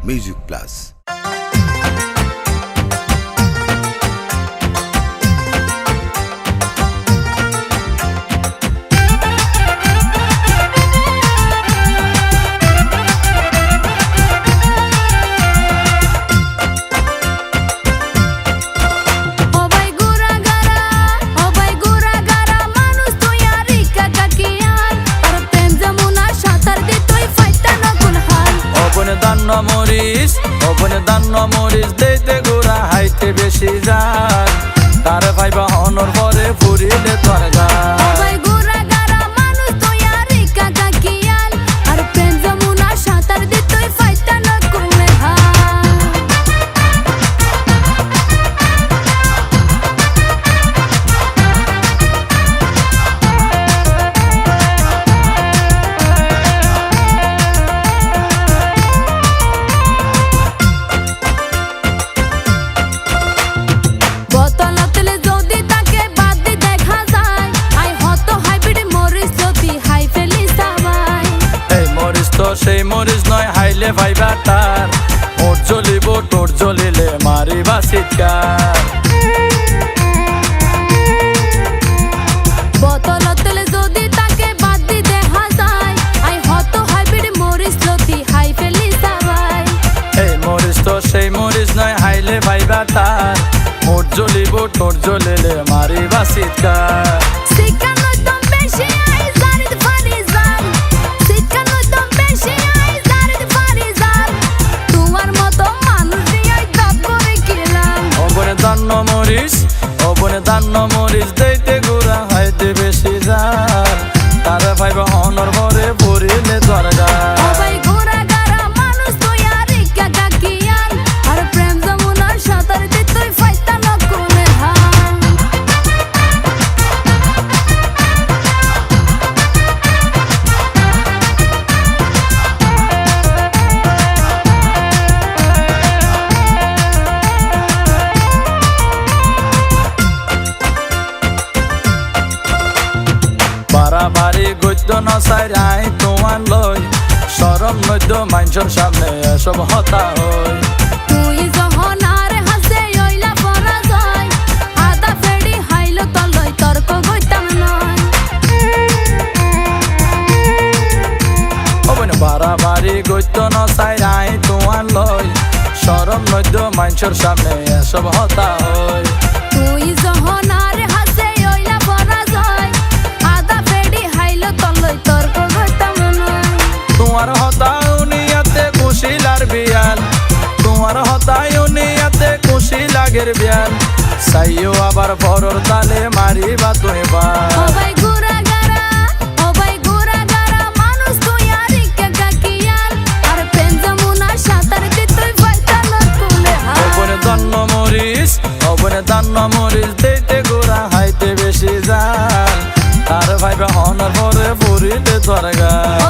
Music plus. দান্ন মরিচ দেইতে গোড়া হাইতে বেশি যায় তার ভাইবা অনর পরে ফুরিলে তোর সেই মরিচ নয় হাইলে ভাইবা তার ওর জ্বলিব তোর জ্বলিলে মারিবা চিৎকার বোতলতলে যদি তাকে বাদ দি দেখা যায় আই হত হাইব্রিড মরিচ লতি হাই ফেলি সবাই এই মরিচ তো সেই মরিচ নয় হাইলে ভাইবা তার ওর জ্বলিব তোর জ্বলিলে মারিবা চিৎকার দান্ন মরিচ দেইতে গোড়া হাইতে বেশি যার তার ভাইবা অনর ভরে পড়িলে দরকার বাড়াবাড়ি গদ্য নসাই রাই তোমার লই সরম নদ্য মানুষের সামনে এসব হতা হই তুই যখন আর হাসে ওইলা পরা যায় আদা ফেড়ি হাইলো তলই তর্ক গইতাম নয় ওবন বাড়াবাড়ি গদ্য নসাই রাই তোমার লই সরম নদ্য মানুষের সামনে এসব হতা হই তুই যখন আর হাসে ওইলা পরা যায় আদা ফেড়ি হাইলো তলই তর্ক গইতাম নয় তোমার হতায় উনিয়াতে খুশি লার বিয়াল তোমার হতায় উনিয়াতে খুশি লাগের বিয়াল সাইও আবার ভরর তালে মারিবা তুই বা দান্ন মরিচ দেইতে গোড়া হাইতে বেশি যান তার ভাইবা অনর পরে ফুরিলে দরকার